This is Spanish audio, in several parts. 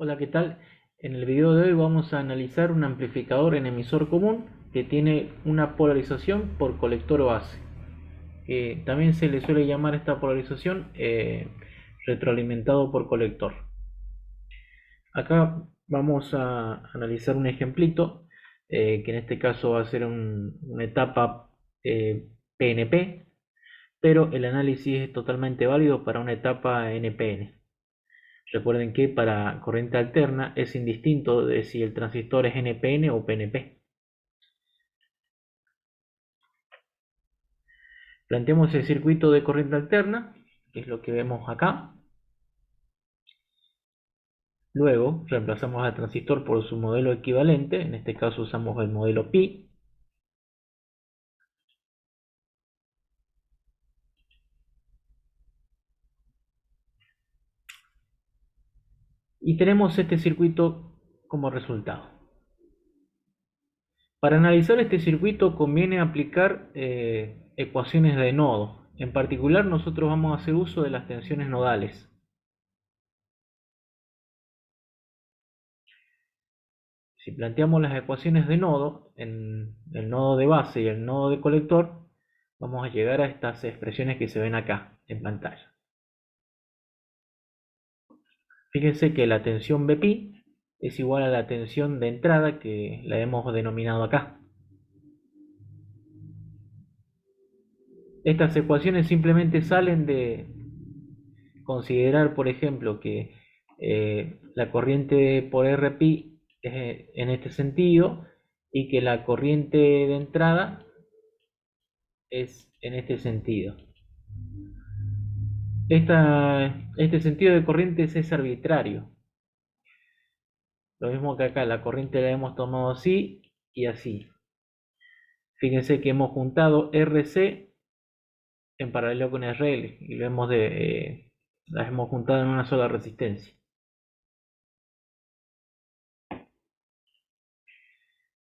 Hola, ¿qué tal? En el video de hoy vamos a analizar un amplificador en emisor común que tiene una polarización por colector base. También se le suele llamar esta polarización retroalimentado por colector. Acá vamos a analizar un ejemplito que en este caso va a ser una etapa PNP, pero el análisis es totalmente válido para una etapa NPN. Recuerden que para corriente alterna es indistinto de si el transistor es NPN o PNP. Planteamos el circuito de corriente alterna, que es lo que vemos acá. Luego reemplazamos al transistor por su modelo equivalente, en este caso usamos el modelo Pi. Y tenemos este circuito como resultado. Para analizar este circuito conviene aplicar ecuaciones de nodo. En particular nosotros vamos a hacer uso de las tensiones nodales. Si planteamos las ecuaciones de nodo, en el nodo de base y el nodo de colector, vamos a llegar a estas expresiones que se ven acá en pantalla. Fíjense que la tensión Bpi es igual a la tensión de entrada que la hemos denominado acá. Estas ecuaciones simplemente salen de considerar, por ejemplo, que la corriente por Rpi es en este sentido y que la corriente de entrada es en este sentido. Este sentido de corrientes es arbitrario. Lo mismo que acá, la corriente la hemos tomado así y así. Fíjense que hemos juntado RC en paralelo con RL y las hemos juntado en una sola resistencia.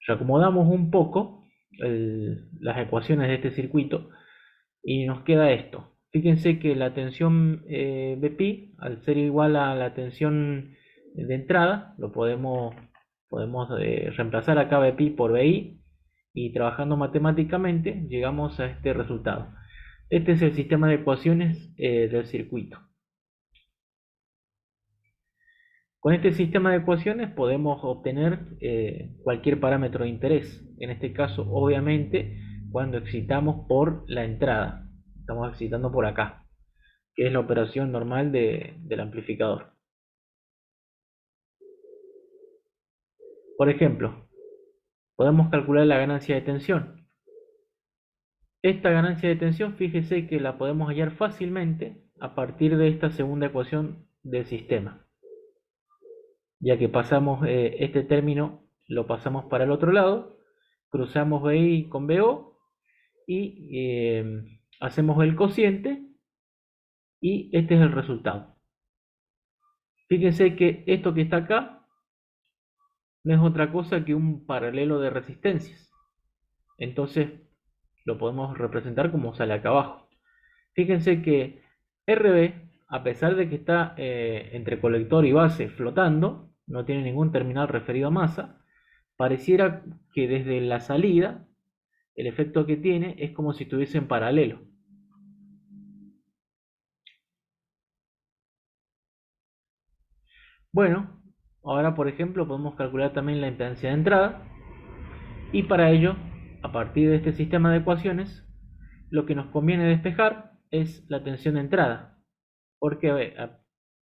Reacomodamos un poco las ecuaciones de este circuito y nos queda esto. Fíjense que la tensión Bpi, al ser igual a la tensión de entrada, podemos reemplazar acá Bpi por Bi y trabajando matemáticamente llegamos a este resultado. Este es el sistema de ecuaciones del circuito. Con este sistema de ecuaciones podemos obtener cualquier parámetro de interés. En este caso, obviamente, cuando excitamos por la entrada. Estamos excitando por acá, que es la operación normal del amplificador. Por ejemplo, podemos calcular la ganancia de tensión. Esta ganancia de tensión, fíjese que la podemos hallar fácilmente a partir de esta segunda ecuación del sistema. Ya que pasamos este término, lo pasamos para el otro lado, cruzamos BI con BO y hacemos el cociente y este es el resultado. Fíjense que esto que está acá no es otra cosa que un paralelo de resistencias. Entonces lo podemos representar como sale acá abajo. Fíjense que RB, a pesar de que está entre colector y base flotando, no tiene ningún terminal referido a masa, pareciera que desde la salida el efecto que tiene es como si estuviese en paralelo. Bueno, ahora por ejemplo podemos calcular también la impedancia de entrada y para ello, a partir de este sistema de ecuaciones, lo que nos conviene despejar es la tensión de entrada, porque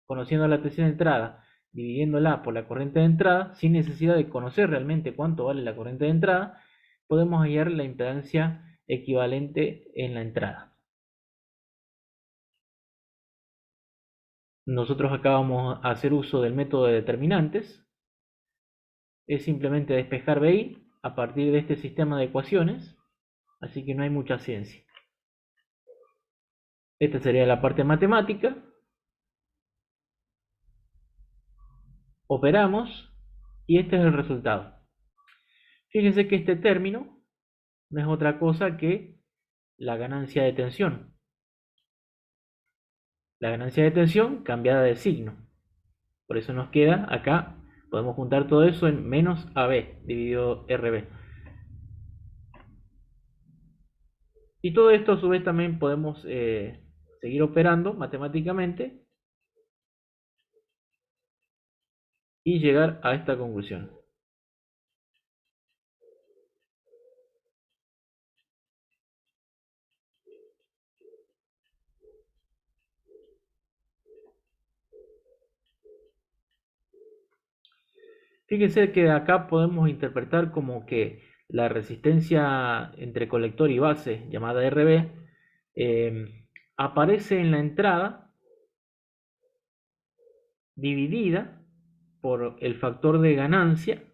conociendo la tensión de entrada, dividiéndola por la corriente de entrada, sin necesidad de conocer realmente cuánto vale la corriente de entrada, podemos hallar la impedancia equivalente en la entrada. Nosotros acá vamos a hacer uso del método de determinantes. Es simplemente despejar BI a partir de este sistema de ecuaciones, así que no hay mucha ciencia. Esta sería la parte matemática. Operamos y este es el resultado. Fíjense que este término no es otra cosa que la ganancia de tensión. La ganancia de tensión cambiada de signo. Por eso nos queda acá, podemos juntar todo eso en menos AB dividido RB. Y todo esto a su vez también podemos seguir operando matemáticamente y llegar a esta conclusión. Fíjense que acá podemos interpretar como que la resistencia entre colector y base, llamada RB, aparece en la entrada dividida por el factor de ganancia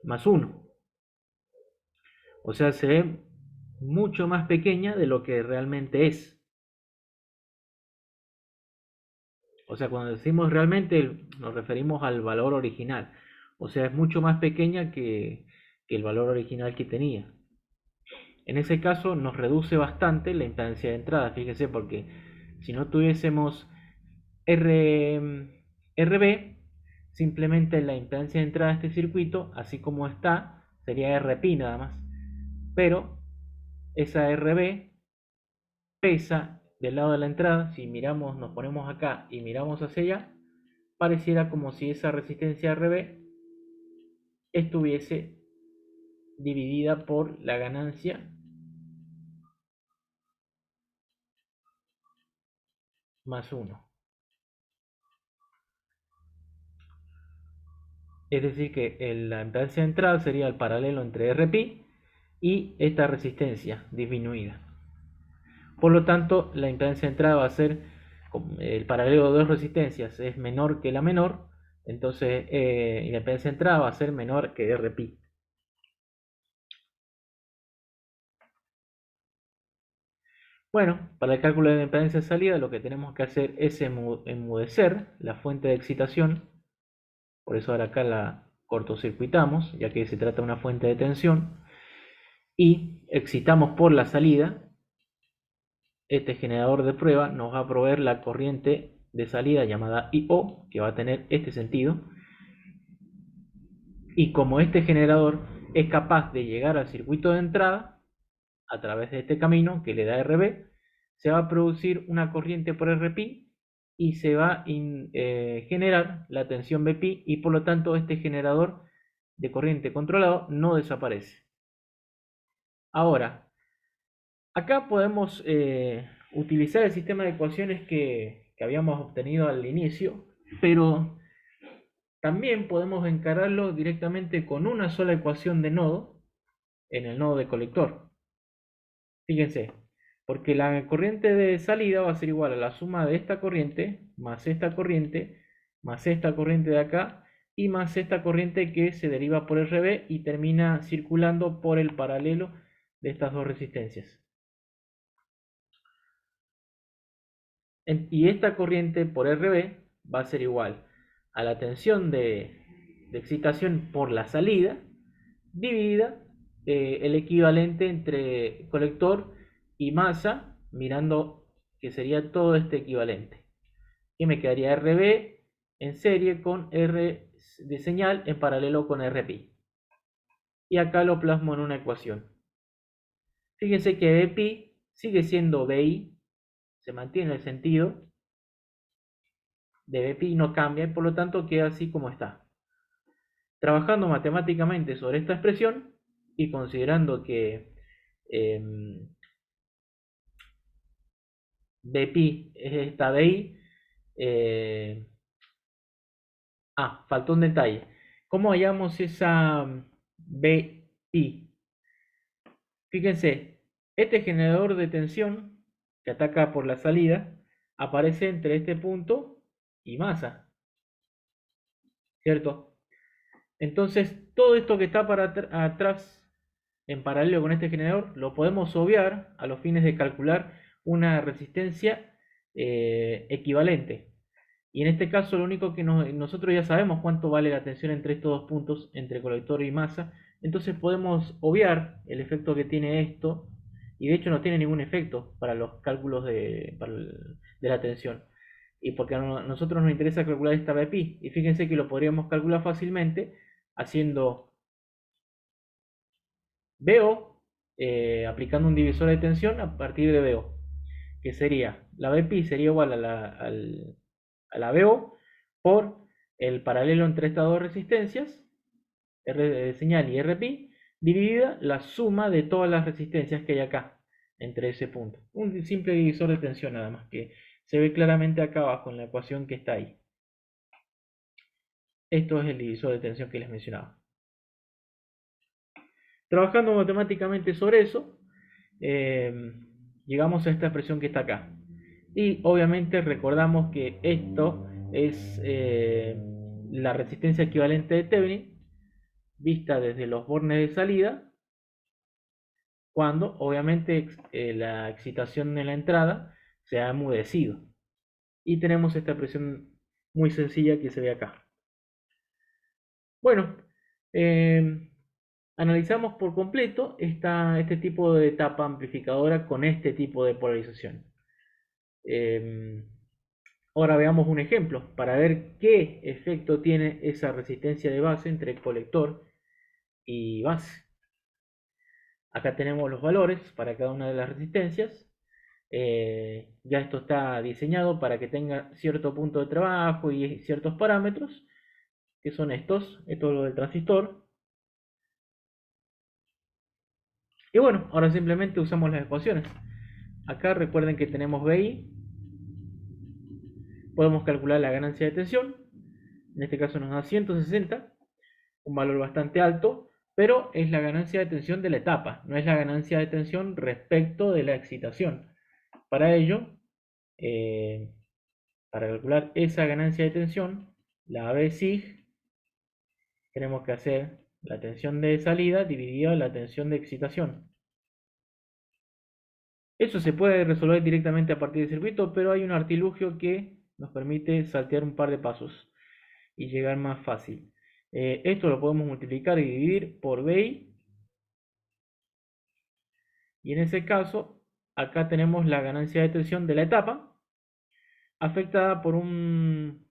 más 1. O sea, se ve mucho más pequeña de lo que realmente es. O sea, cuando decimos realmente nos referimos al valor original. O sea, es mucho más pequeña que el valor original que tenía. En ese caso nos reduce bastante la impedancia de entrada, fíjese, porque si no tuviésemos RB, simplemente la impedancia de entrada de este circuito, así como está, sería RP nada más. Pero esa RB pesa del lado de la entrada. Si miramos, nos ponemos acá y miramos hacia allá, pareciera como si esa resistencia RB estuviese dividida por la ganancia más 1. Es decir, que la impedancia de entrada sería el paralelo entre RP y esta resistencia disminuida. Por lo tanto, la impedancia de entrada va a ser el paralelo de dos resistencias es menor que la menor, entonces la impedancia de entrada va a ser menor que RP. Bueno, para el cálculo de la impedancia de salida lo que tenemos que hacer es enmudecer la fuente de excitación. Por eso ahora acá la cortocircuitamos, ya que se trata de una fuente de tensión. Y excitamos por la salida. Este generador de prueba nos va a proveer la corriente de salida llamada IO, que va a tener este sentido. Y como este generador es capaz de llegar al circuito de entrada a través de este camino que le da RB, se va a producir una corriente por RP y se va a generar la tensión BP, y por lo tanto este generador de corriente controlado no desaparece. Ahora, acá podemos utilizar el sistema de ecuaciones que habíamos obtenido al inicio, pero también podemos encararlo directamente con una sola ecuación de nodo en el nodo de colector. Fíjense, porque la corriente de salida va a ser igual a la suma de esta corriente, más esta corriente, más esta corriente de acá, y más esta corriente que se deriva por RB y termina circulando por el paralelo de estas dos resistencias. Y esta corriente por RB va a ser igual a la tensión de excitación por la salida dividida el equivalente entre colector y masa, mirando que sería todo este equivalente. Y me quedaría RB en serie con R de señal en paralelo con RP. Y acá lo plasmo en una ecuación. Fíjense que BP sigue siendo BI, se mantiene el sentido de BP, no cambia y por lo tanto queda así como está. Trabajando matemáticamente sobre esta expresión y considerando que BP es esta BI, faltó un detalle. ¿Cómo hallamos esa BI? Fíjense, este generador de tensión que ataca por la salida aparece entre este punto y masa, ¿cierto? Entonces, todo esto que está para atrás en paralelo con este generador lo podemos obviar a los fines de calcular una resistencia equivalente. Y en este caso lo único que nosotros ya sabemos cuánto vale la tensión entre estos dos puntos, entre colector y masa. Entonces podemos obviar el efecto que tiene esto. Y de hecho no tiene ningún efecto para los cálculos de la tensión. y porque a nosotros nos interesa calcular esta BPI. Y fíjense que lo podríamos calcular fácilmente haciendo BO, aplicando un divisor de tensión a partir de BO, que sería, la BPI sería igual a la BO por el paralelo entre estas dos resistencias, R de señal y RPI, dividida la suma de todas las resistencias que hay acá, entre ese punto. Un simple divisor de tensión nada más, que se ve claramente acá abajo en la ecuación que está ahí. Esto es el divisor de tensión que les mencionaba. Trabajando matemáticamente sobre eso, llegamos a esta expresión que está acá. Y obviamente recordamos que esto es la resistencia equivalente de Thevenin vista desde los bornes de salida, cuando obviamente la excitación en la entrada se ha enmudecido. Y tenemos esta expresión muy sencilla que se ve acá. Bueno, analizamos por completo este tipo de etapa amplificadora con este tipo de polarización. Ahora veamos un ejemplo para ver qué efecto tiene esa resistencia de base entre colector y base. Acá tenemos los valores para cada una de las resistencias. Ya esto está diseñado para que tenga cierto punto de trabajo y ciertos parámetros, que son estos. Esto es lo del transistor. Y bueno, ahora simplemente usamos las ecuaciones. Acá recuerden que tenemos BI. Podemos calcular la ganancia de tensión. En este caso nos da 160, un valor bastante alto, pero es la ganancia de tensión de la etapa, no es la ganancia de tensión respecto de la excitación. Para ello, para calcular esa ganancia de tensión, la AB sig, tenemos que hacer la tensión de salida dividida la tensión de excitación. Eso se puede resolver directamente a partir del circuito, pero hay un artilugio que nos permite saltear un par de pasos y llegar más fácil. Esto lo podemos multiplicar y dividir por BI. Y en ese caso, acá tenemos la ganancia de tensión de la etapa afectada por un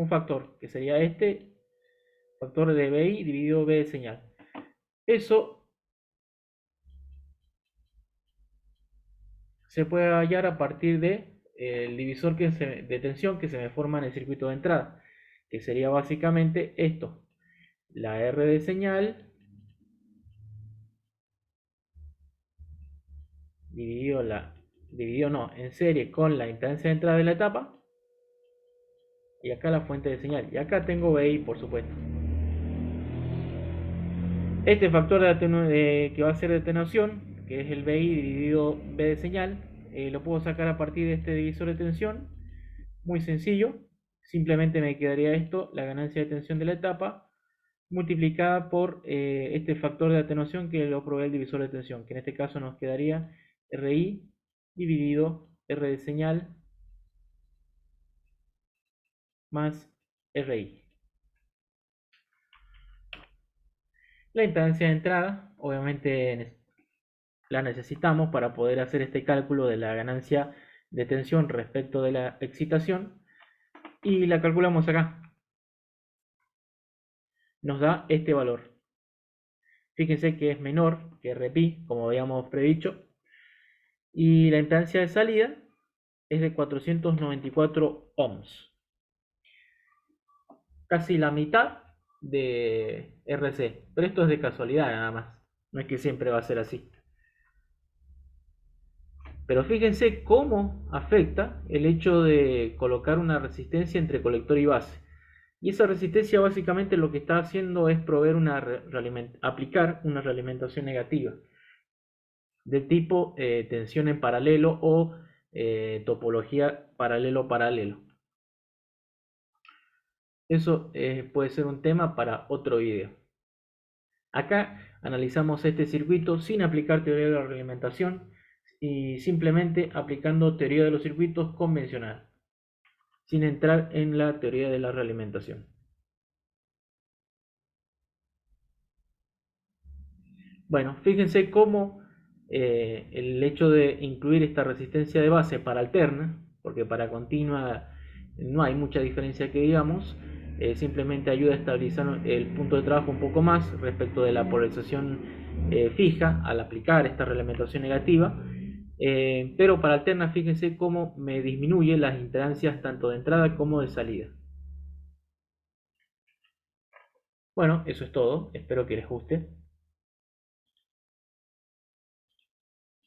factor, que sería este factor de BI dividido B de señal. Eso se puede hallar a partir de el divisor de tensión que se me forma en el circuito de entrada, que sería básicamente esto, la R de señal dividido no, en serie con la impedancia de entrada de la etapa, y acá la fuente de señal, y acá tengo BI por supuesto. Este factor que va a ser de atenuación, que es el BI dividido B de señal, lo puedo sacar a partir de este divisor de tensión, muy sencillo, simplemente me quedaría esto, la ganancia de tensión de la etapa, multiplicada por este factor de atenuación que lo provee el divisor de tensión, que en este caso nos quedaría RI dividido R de señal más RI. La impedancia de entrada, obviamente la necesitamos para poder hacer este cálculo de la ganancia de tensión respecto de la excitación, y la calculamos acá. Nos da este valor. Fíjense que es menor que RPI, como habíamos predicho, y la impedancia de salida es de 494 ohms. Casi la mitad de RC, pero esto es de casualidad nada más, no es que siempre va a ser así. Pero fíjense cómo afecta el hecho de colocar una resistencia entre colector y base. Y esa resistencia básicamente lo que está haciendo es proveer aplicar una realimentación negativa de tipo tensión en paralelo o topología paralelo-paralelo. Eso puede ser un tema para otro video. Acá analizamos este circuito sin aplicar teoría de la realimentación y simplemente aplicando teoría de los circuitos convencional, sin entrar en la teoría de la realimentación. Bueno, fíjense cómo el hecho de incluir esta resistencia de base para alterna, porque para continua no hay mucha diferencia que digamos, simplemente ayuda a estabilizar el punto de trabajo un poco más respecto de la polarización fija al aplicar esta reglamentación negativa. Pero para alterna, fíjense cómo me disminuye las impedancias tanto de entrada como de salida. Bueno, eso es todo. Espero que les guste.